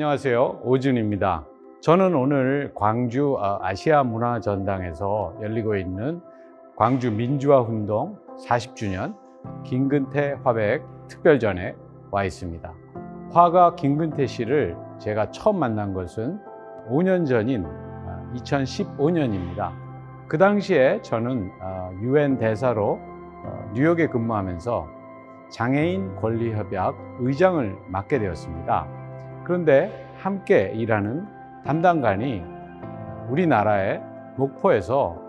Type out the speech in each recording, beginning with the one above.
안녕하세요. 오준입니다. 저는 오늘 광주 아시아 문화전당에서 열리고 있는 광주 민주화운동 40주년 김근태 화백 특별전에 와 있습니다. 화가 김근태 씨를 제가 처음 만난 것은 5년 전인 2015년입니다. 그 당시에 저는 UN 대사로 뉴욕에 근무하면서 장애인 권리협약 의장을 맡게 되었습니다. 그런데 함께 일하는 담당관이 우리나라의 목포에서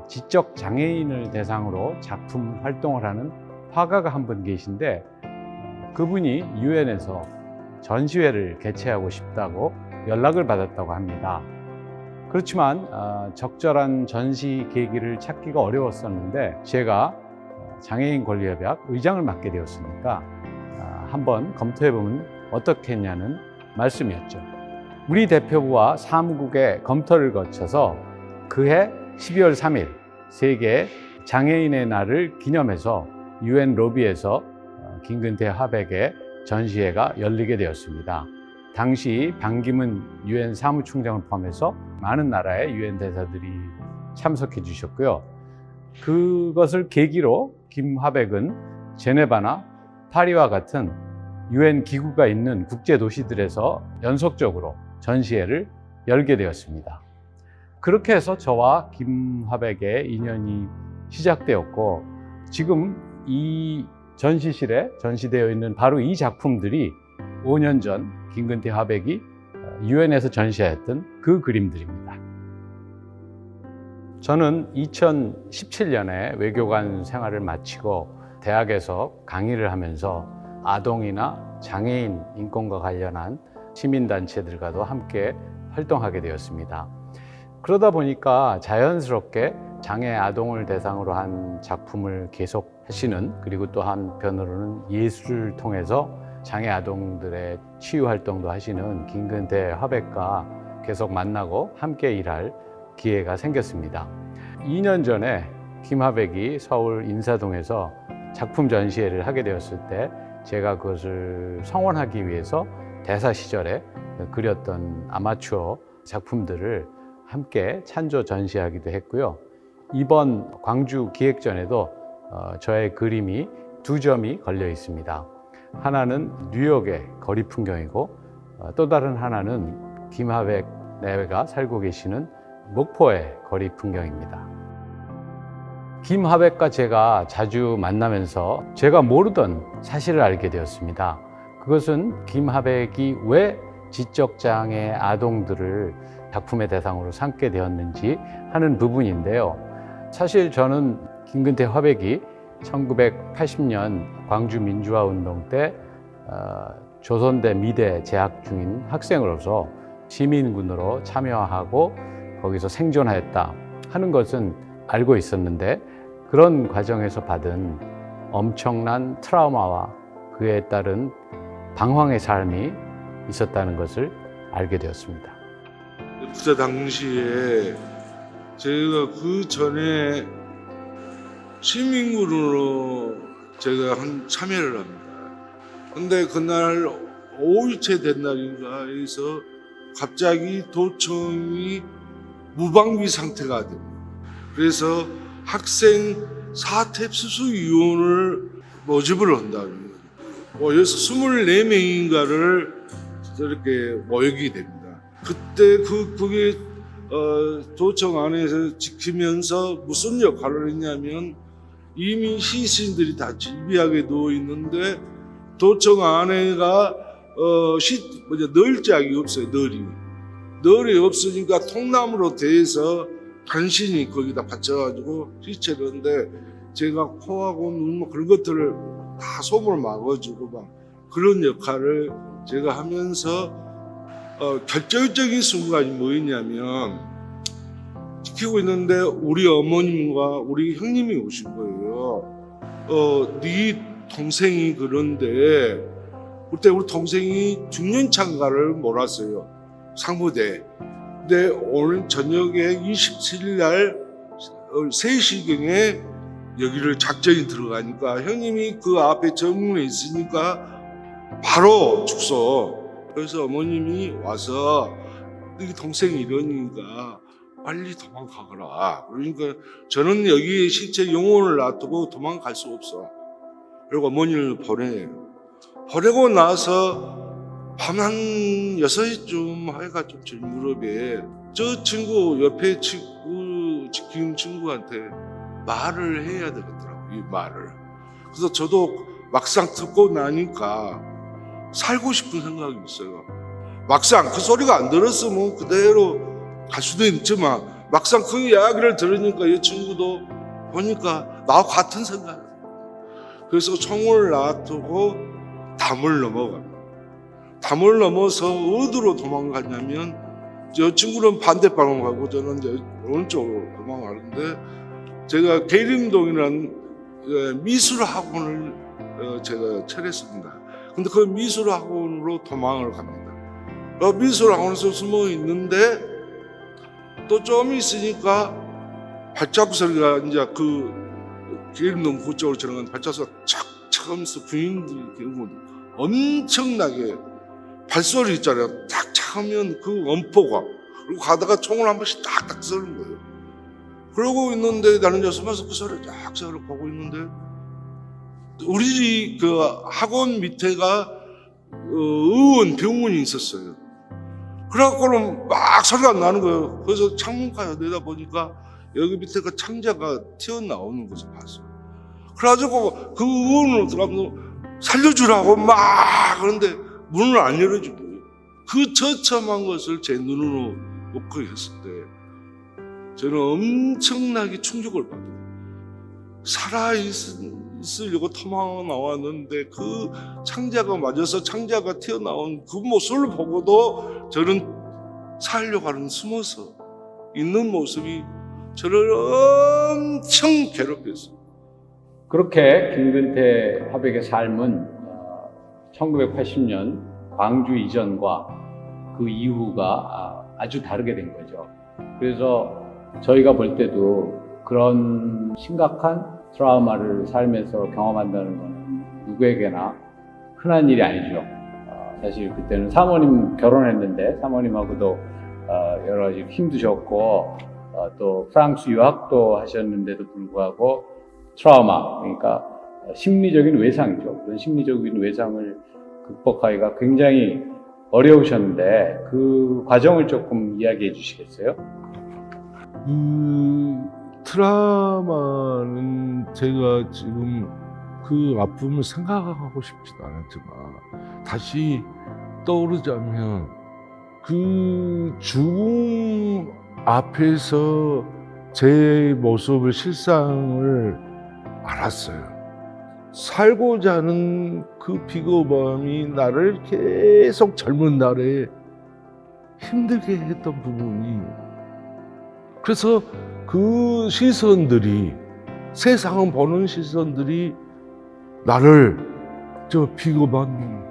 지적 장애인을 대상으로 작품 활동을 하는 화가가 한 분 계신데, 그분이 유엔에서 전시회를 개최하고 싶다고 연락을 받았다고 합니다. 그렇지만 적절한 전시 계기를 찾기가 어려웠었는데, 제가 장애인 권리협약 의장을 맡게 되었으니까 한번 검토해보면 어떻겠냐는 말씀이었죠. 우리 대표부와 사무국의 검토를 거쳐서 그해 12월 3일 세계 장애인의 날을 기념해서 UN 로비에서 김근태 화백의 전시회가 열리게 되었습니다. 당시 반기문 UN 사무총장을 포함해서 많은 나라의 UN 대사들이 참석해 주셨고요. 그것을 계기로 김화백은 제네바나 파리와 같은 UN 기구가 있는 국제 도시들에서 연속적으로 전시회를 열게 되었습니다. 그렇게 해서 저와 김화백의 인연이 시작되었고, 지금 이 전시실에 전시되어 있는 바로 이 작품들이 5년 전 김근태 화백이 유엔에서 전시했던 그 그림들입니다. 저는 2017년에 외교관 생활을 마치고 대학에서 강의를 하면서 아동이나 장애인 인권과 관련한 시민단체들과도 함께 활동하게 되었습니다. 그러다 보니까 자연스럽게 장애 아동을 대상으로 한 작품을 계속 하시는, 그리고 또 한편으로는 예술을 통해서 장애 아동들의 치유 활동도 하시는 김근태 화백과 계속 만나고 함께 일할 기회가 생겼습니다. 2년 전에 김화백이 서울 인사동에서 작품 전시회를 하게 되었을 때 제가 그것을 성원하기 위해서 대사 시절에 그렸던 아마추어 작품들을 함께 찬조 전시하기도 했고요. 이번 광주 기획전에도 저의 그림이 2점이 걸려 있습니다. 하나는 뉴욕의 거리 풍경이고, 또 다른 하나는 김화백 내외가 살고 계시는 목포의 거리 풍경입니다. 김화백과 제가 자주 만나면서 제가 모르던 사실을 알게 되었습니다. 그것은 김화백이 왜 지적장애 아동들을 작품의 대상으로 삼게 되었는지 하는 부분인데요. 사실 저는 김근태 화백이 1980년 광주 민주화운동 때 조선대 미대 재학 중인 학생으로서 시민군으로 참여하고 거기서 생존하였다 하는 것은 알고 있었는데, 그런 과정에서 받은 엄청난 트라우마와 그에 따른 방황의 삶이 있었다는 것을 알게 되었습니다. 그때 당시에 제가 그 전에 시민군으로 제가 참여를 합니다. 근데 그날 5일째 된 날인가 해서 갑자기 도청이 무방비 상태가 됩니다. 그래서 학생 사퇴수수위원을 모집을 한다는 거예요. 여기서 24명인가를 이렇게 모이게 됩니다. 그때 그게 도청 안에서 지키면서 무슨 역할을 했냐면, 이미 시신들이 다 질비하게 누워 있는데 도청 안에가 널 짝이 없어요. 널이 없으니까 통나무로 대해서 간신히 거기다 받쳐가지고 시체를 하는데, 제가 코하고 눈 그런 것들을 다 솜을 막아주고 막 그런 역할을 제가 하면서 결정적인 순간이 뭐였냐면, 지키고 있는데 우리 어머님과 우리 형님이 오신 거예요. 네 동생이 그런데, 그때 우리 동생이 중년창가를 몰았어요. 상무대. 근데 오늘 저녁에 27일 날 3시경에 여기를 작전이 들어가니까 형님이 그 앞에 정문에 있으니까 바로 축소. 그래서 어머님이 와서 네 동생이 이러니까 빨리 도망가거라. 그러니까 저는 여기 실제 영혼을 놔두고 도망갈 수 없어. 그리고 어머니를 보내요. 보내고 나서 밤 한 6시쯤 해가 좀 제 무렵에 저 친구 옆에 친구 지키는 친구한테 말을 해야 되겠더라고요. 이 말을. 그래서 저도 막상 듣고 나니까 살고 싶은 생각이 있어요. 막상 그 소리가 안 들었으면 그대로 갈 수도 있지만 막상 그 이야기를 들으니까 이 친구도 보니까 나와 같은 생각. 그래서 총을 놔두고 담을 넘어갑니다. 담을 넘어서 어디로 도망가냐면 저 친구는 반대방으로 가고 저는 이제 오른쪽으로 도망가는데 제가 계림동이라는 미술학원을 제가 차렸습니다. 근데 그 미술학원으로 도망을 갑니다. 미술학원에서 숨어 있는데 또 좀 있으니까 발자국 소리가 이제 그 계림동 그쪽으로 지나가는 발자국 소리가 착착 하면서 군인들이 결국 엄청나게 발소리 있잖아요. 탁탁 하면 그 엄포가 그리고 가다가 총을 한 번씩 딱딱 쏘는 거예요. 그러고 있는데 나는 여수면서 그 소리를 쫙 보고 있는데 우리 그 학원 밑에가 의원 병원이 있었어요. 그래갖고는 막 소리가 나는 거예요. 그래서 창문가에 내다보니까 여기 밑에가 창자가 튀어나오는 것을 봤어요. 그래가지고 그 의원으로 들어가면서 살려주라고 막 그런데 문을 안 열어준 거예요. 그 처참한 것을 제 눈으로 놓고 했을 때 저는 엄청나게 충격을 받아요. 살아있으려고 도망 나왔는데 그 창자가 맞아서 창자가 튀어나온 그 모습을 보고도 저는 살려고 하는 숨어서 있는 모습이 저를 엄청 괴롭혔어요. 그렇게 김근태 화백의 삶은 1980년 광주 이전과 그 이후가 아주 다르게 된 거죠. 그래서 저희가 볼 때도 그런 심각한 트라우마를 삶에서 경험한다는 것은 누구에게나 흔한 일이 아니죠. 사실 그때는 사모님 결혼했는데 사모님하고도 여러 가지 힘드셨고 또 프랑스 유학도 하셨는데도 불구하고 트라우마, 그러니까 심리적인 외상이죠. 그런 심리적인 외상을 극복하기가 굉장히 어려우셨는데 그 과정을 조금 이야기해 주시겠어요? 트라우마는 제가 지금 그 아픔을 생각하고 싶지도 않았지만 다시 떠오르자면 그 죽음 앞에서 제 모습을 실상을 알았어요. 살고자 하는 그 비겁함이 나를 계속 젊은 날에 힘들게 했던 부분이, 그래서 그 시선들이, 세상을 보는 시선들이 나를 저 비겁한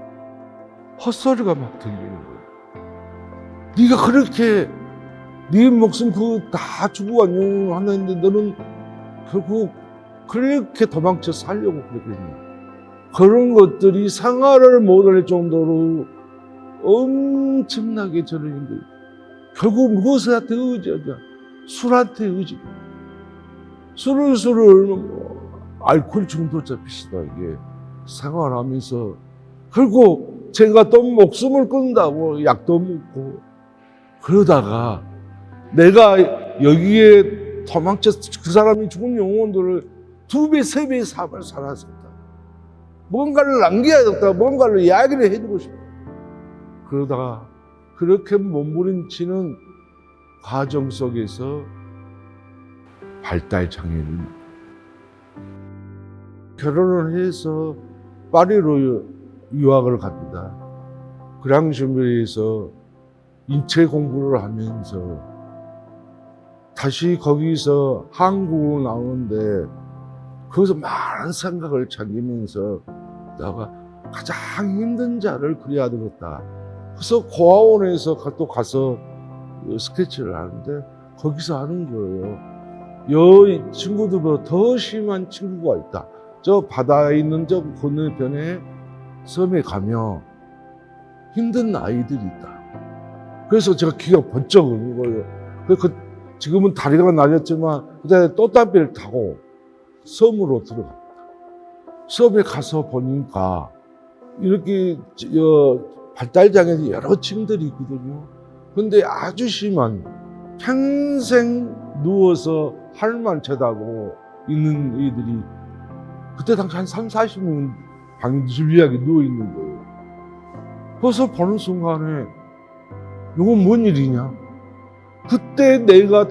헛소리가 막 들리는 거예요. 네가 그렇게 네 목숨 그 다 주고 안녕 하는데 너는 결국 그렇게 도망쳐 살려고 그랬겠냐. 그런 것들이 생활을 못할 정도로 엄청나게 저를 힘들어요. 결국 무엇한테 의지하냐? 술한테 의지. 술을 알코올 중독자 비슷하게 생활하면서 결국 제가 또 목숨을 끊는다고 약도 먹고 그러다가 내가 여기에 도망쳐 그 사람이 죽은 영혼들을 2배, 3배, 4배 살았었다. 뭔가를 남겨야겠다. 뭔가를 이야기를 해주고 싶다. 그러다가 그렇게 몸부림치는 과정 속에서 발달 장애를 결혼을 해서 파리로 유학을 갑니다. 그랑준비에서 인체 공부를 하면서 다시 거기서 한국으로 나오는데 거기서 많은 생각을 잠기면서 내가 가장 힘든 자를 그려야 되겠다. 그래서 고아원에서 또 가서 스케치를 하는데 거기서 하는 거예요. 이 친구들보다 더 심한 친구가 있다. 저 바다에 있는 저 건너편에 섬에 가면 힘든 아이들이 있다. 그래서 제가 귀가 번쩍 오는 거예요. 지금은 다리가 나졌지만 그때 돛담배를 타고 섬으로 들어갑니다. 섬에 가서 보니까 이렇게 발달장애인 여러 층들이 있거든요. 근데 아주 심한 평생 누워서 하늘만 쳐다보고 있는 애들이 그때 당시 한 30-40명 방이 줄리하게 누워있는 거예요. 그래서 보는 순간에 이건 뭔 일이냐? 그때 내가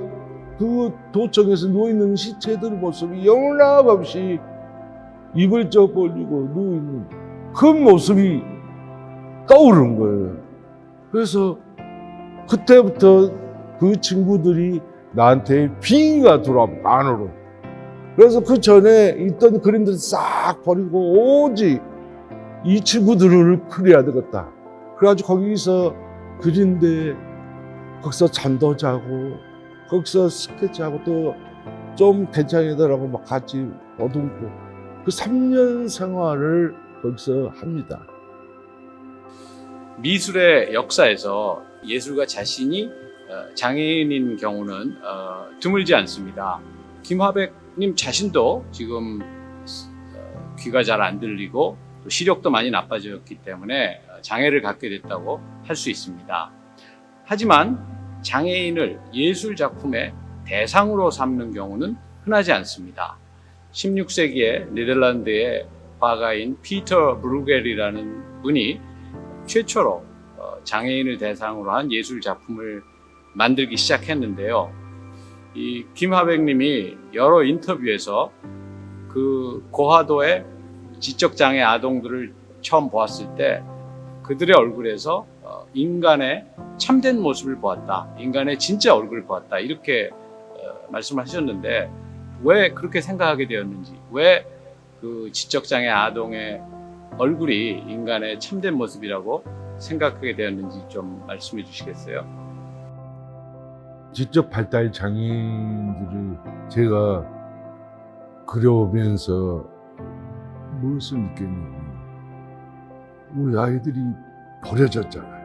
그 도청에서 누워있는 시체들 모습이 영락없이 입을 쩍 벌리고 누워있는 그 모습이 떠오르는 거예요. 그래서 그때부터 그 친구들이 나한테 빙의가 들어와요, 안으로. 그래서 그 전에 있던 그림들 싹 버리고 오직 이 친구들을 그려야 되겠다. 그래가지고 거기서 그린데 거기서 잠도 자고 거기서 스케치하고 또 좀 괜찮은 애들하고 막 같이 어둠고 그 3년 생활을 거기서 합니다. 미술의 역사에서 예술가 자신이 장애인인 경우는 드물지 않습니다. 김화백님 자신도 지금 귀가 잘 안 들리고 또 시력도 많이 나빠졌기 때문에 장애를 갖게 됐다고 할 수 있습니다. 하지만 장애인을 예술 작품의 대상으로 삼는 경우는 흔하지 않습니다. 16세기에 네덜란드의 화가인 피터 브루겔이라는 분이 최초로 장애인을 대상으로 한 예술 작품을 만들기 시작했는데요. 이 김화백님이 여러 인터뷰에서 그 고화도의 지적장애 아동들을 처음 보았을 때 그들의 얼굴에서 인간의 참된 모습을 보았다. 인간의 진짜 얼굴을 보았다. 이렇게 말씀하셨는데 왜 그렇게 생각하게 되었는지, 왜 그 지적장애 아동의 얼굴이 인간의 참된 모습이라고 생각하게 되었는지 좀 말씀해 주시겠어요? 지적 발달 장애인들을 제가 그려오면서 무엇을 느꼈냐면 우리 아이들이 버려졌잖아요.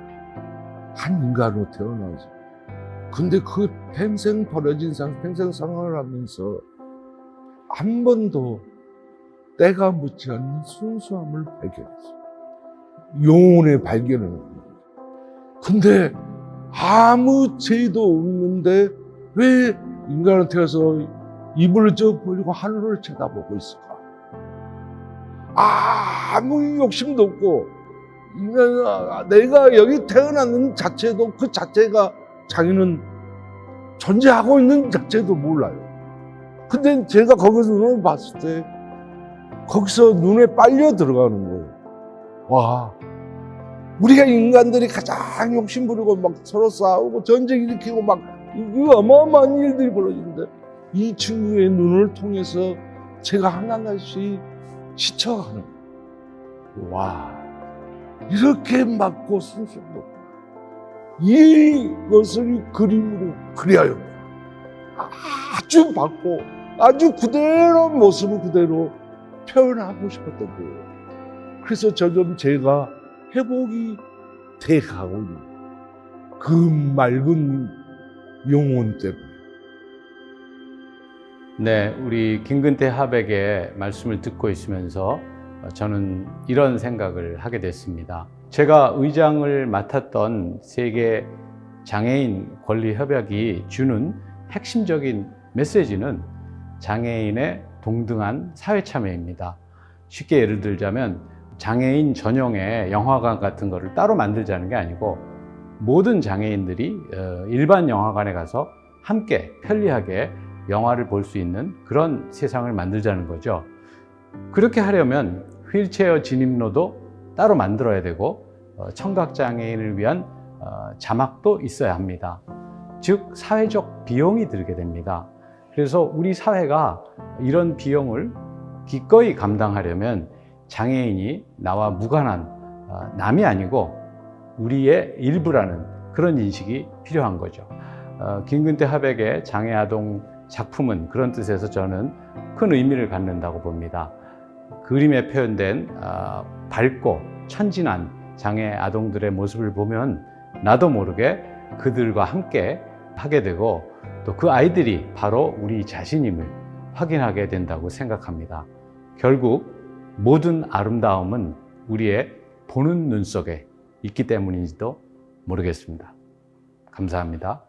한 인간으로 태어나서. 근데 그 평생 버려진 평생 생활을 하면서 한 번도 때가 묻지 않는 순수함을 발견했어요. 영혼의 발견을 합니다. 근데 아무 죄도 없는데 왜 인간을 태어서 이불을 쩍 벌리고 하늘을 쳐다보고 있을까? 아무 욕심도 없고 내가 여기 태어났는 자체도 그 자체가 자기는 존재하고 있는 자체도 몰라요. 근데 제가 거기서 눈을 봤을 때 거기서 눈에 빨려 들어가는 거예요. 와, 우리가 인간들이 가장 욕심 부리고 막 서로 싸우고 전쟁 일으키고 막 이 어마어마한 일들이 벌어지는데 이 친구의 눈을 통해서 제가 하나씩 스쳐가는 거예요. 와, 이렇게 맞고 순수하고 이것을 그림으로 그려요. 아주 밝고 아주 그대로 모습을 그대로 표현하고 싶었던 거예요. 그래서 점점 제가 회복이 돼 가고 있는 그 맑은 영혼 때문에. 네, 우리 김근태 화백의 말씀을 듣고 있으면서 저는 이런 생각을 하게 됐습니다. 제가 의장을 맡았던 세계 장애인 권리협약이 주는 핵심적인 메시지는 장애인의 동등한 사회 참여입니다. 쉽게 예를 들자면 장애인 전용의 영화관 같은 거를 따로 만들자는 게 아니고 모든 장애인들이 일반 영화관에 가서 함께 편리하게 영화를 볼 수 있는 그런 세상을 만들자는 거죠. 그렇게 하려면 휠체어 진입로도 따로 만들어야 되고 청각장애인을 위한 자막도 있어야 합니다. 즉 사회적 비용이 들게 됩니다. 그래서 우리 사회가 이런 비용을 기꺼이 감당하려면 장애인이 나와 무관한 남이 아니고 우리의 일부라는 그런 인식이 필요한 거죠. 김근태 화백의 장애아동 작품은 그런 뜻에서 저는 큰 의미를 갖는다고 봅니다. 그림에 표현된 밝고 천진한 장애 아동들의 모습을 보면 나도 모르게 그들과 함께 하게 되고 또 그 아이들이 바로 우리 자신임을 확인하게 된다고 생각합니다. 결국 모든 아름다움은 우리의 보는 눈 속에 있기 때문인지도 모르겠습니다. 감사합니다.